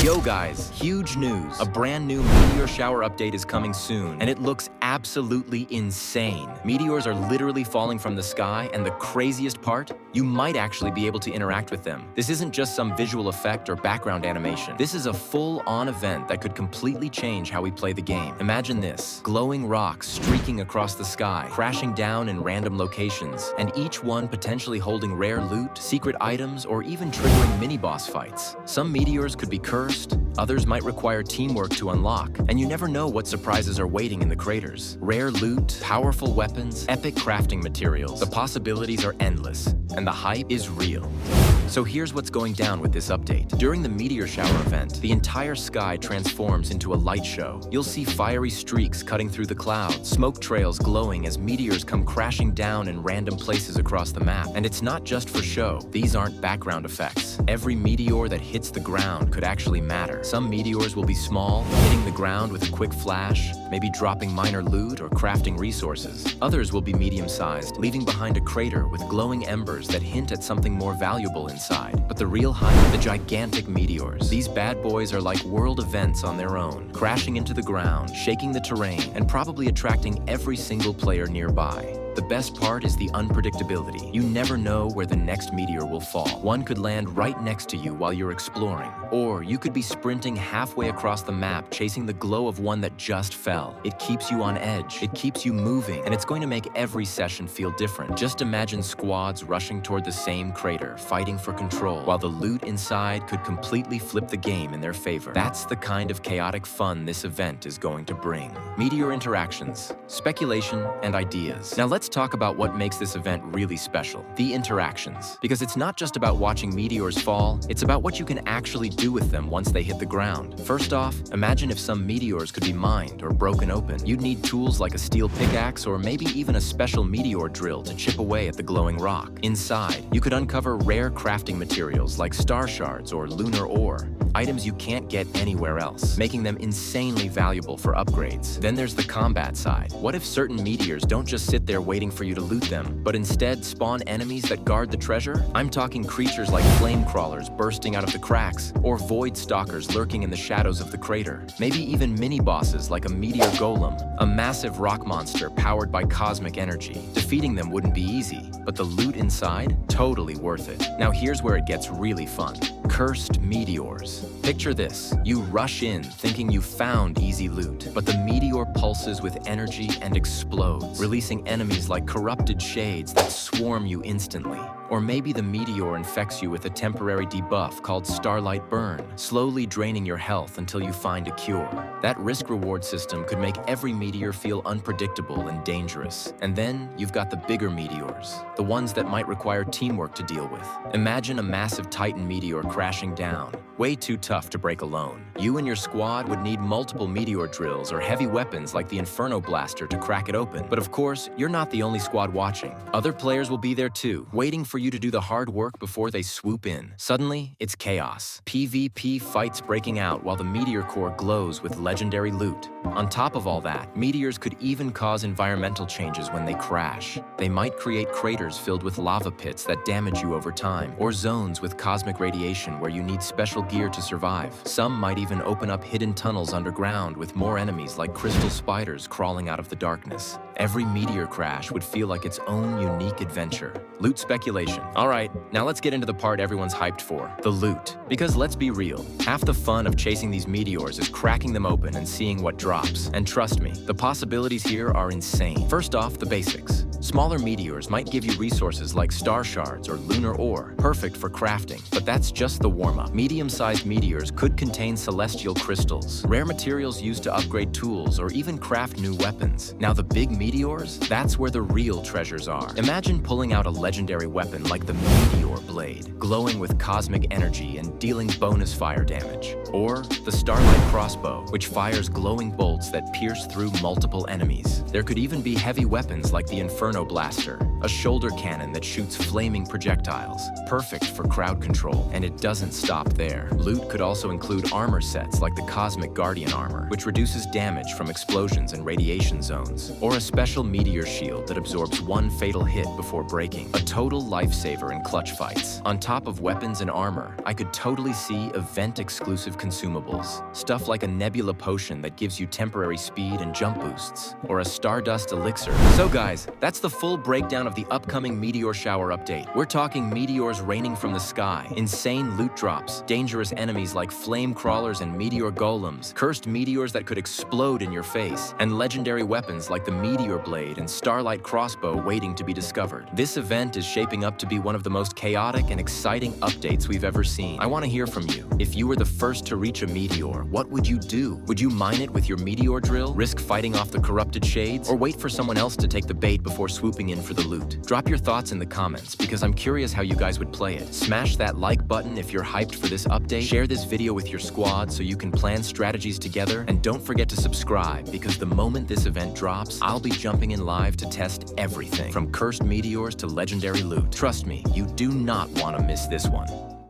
Yo guys, huge news. A brand new meteor shower update is coming soon, and it looks absolutely insane. Meteors are literally falling from the sky, and the craziest part, you might actually be able to interact with them. This isn't just some visual effect or background animation. This is a full-on event that could completely change how we play the game. Imagine this: glowing rocks streaking across the sky, crashing down in random locations, and each one potentially holding rare loot, secret items, or even triggering mini-boss fights. Some meteors could be cursed, others might require teamwork to unlock, and you never know what surprises are waiting in the craters. Rare loot, powerful weapons, epic crafting materials. The possibilities are endless, and the hype is real. So here's what's going down with this update. During the meteor shower event, the entire sky transforms into a light show. You'll see fiery streaks cutting through the clouds, smoke trails glowing as meteors come crashing down in random places across the map. And it's not just for show. These aren't background effects. Every meteor that hits the ground could actually matter. Some meteors will be small, hitting the ground with a quick flash, maybe dropping minor loot or crafting resources. Others will be medium-sized, leaving behind a crater with glowing embers that hint at something more valuable inside. But the real hype, the gigantic meteors. These bad boys are like world events on their own, crashing into the ground, shaking the terrain, and probably attracting every single player nearby. The best part is the unpredictability. You never know where the next meteor will fall. One could land right next to you while you're exploring, or you could be sprinting halfway across the map chasing the glow of one that just fell. It keeps you on edge, it keeps you moving, and it's going to make every session feel different. Just imagine squads rushing toward the same crater, fighting for control, while the loot inside could completely flip the game in their favor. That's the kind of chaotic fun this event is going to bring. Meteor interactions, speculation, and ideas. Now let's talk about what makes this event really special, the interactions. Because it's not just about watching meteors fall, it's about what you can actually do with them once they hit the ground. First off, imagine if some meteors could be mined or broken open. You'd need tools like a steel pickaxe or maybe even a special meteor drill to chip away at the glowing rock. Inside, you could uncover rare crafting materials like star shards or lunar ore, items you can't get anywhere else, making them insanely valuable for upgrades. Then there's the combat side. What if certain meteors don't just sit there waiting for you to loot them, but instead spawn enemies that guard the treasure? I'm talking creatures like flame crawlers bursting out of the cracks, or void stalkers lurking in the shadows of the crater. Maybe even mini-bosses like a Meteor Golem, a massive rock monster powered by cosmic energy. Defeating them wouldn't be easy, but the loot inside, totally worth it. Now here's where it gets really fun. Cursed meteors. Picture this: you rush in thinking you found easy loot, but the meteor pulses with energy and explodes, releasing enemies like corrupted shades that swarm you instantly. Or maybe the meteor infects you with a temporary debuff called Starlight burn, slowly draining your health until you find a cure. That risk-reward system could make every meteor feel unpredictable and dangerous. And then you've got the bigger meteors, the ones that might require teamwork to deal with. Imagine a massive Titan meteor crashing down, way too tough to break alone. You and your squad would need multiple meteor drills or heavy weapons like the Inferno Blaster to crack it open. But of course, you're not the only squad watching. Other players will be there too, waiting for you to do the hard work before they swoop in. Suddenly, it's chaos. PvP fights breaking out while the meteor core glows with legendary loot. On top of all that, meteors could even cause environmental changes when they crash. They might create craters filled with lava pits that damage you over time, or zones with cosmic radiation where you need special gear to survive. Some might even open up hidden tunnels underground with more enemies like crystal spiders crawling out of the darkness. Every meteor crash would feel like its own unique adventure. Loot speculation. Alright, now let's get into the part everyone's hyped for, the loot. Because let's be real, half the fun of chasing these meteors is cracking them open and seeing what drops. And trust me, the possibilities here are insane. First off, the basics. Smaller meteors might give you resources like star shards or lunar ore, perfect for crafting, but that's just the warm-up. Medium-sized meteors could contain celestial crystals, rare materials used to upgrade tools or even craft new weapons. Now the big meteors, that's where the real treasures are. Imagine pulling out a legendary weapon like the Meteor Blade, glowing with cosmic energy and dealing bonus fire damage. Or the Starlight Crossbow, which fires glowing bolts that pierce through multiple enemies. There could even be heavy weapons like the Inferno Blaster, a shoulder cannon that shoots flaming projectiles, perfect for crowd control. And it doesn't stop there. Loot could also include armor sets like the Cosmic Guardian armor, which reduces damage from explosions and radiation zones, or a special meteor shield that absorbs one fatal hit before breaking, a total lifesaver in clutch fights. On top of weapons and armor, I could totally see event-exclusive consumables, stuff like a nebula potion that gives you temporary speed and jump boosts, or a stardust elixir. So guys, that's the full breakdown of the upcoming Meteor Shower update. We're talking meteors raining from the sky, insane loot drops, dangerous enemies like flame crawlers and Meteor Golems, cursed meteors that could explode in your face, and legendary weapons like the Meteor Blade and Starlight Crossbow waiting to be discovered. This event is shaping up to be one of the most chaotic and exciting updates we've ever seen. I want to hear from you. If you were the first to reach a meteor, what would you do? Would you mine it with your meteor drill, risk fighting off the corrupted shades, or wait for someone else to take the bait before swooping in for the loot? Drop your thoughts in the comments, because I'm curious how you guys would play it. Smash that like button if you're hyped for this update, share this video with your squad so you can plan strategies together, and don't forget to subscribe, because the moment this event drops, I'll be jumping in live to test everything, from cursed meteors to legendary loot. Trust me, you do not want to miss this one.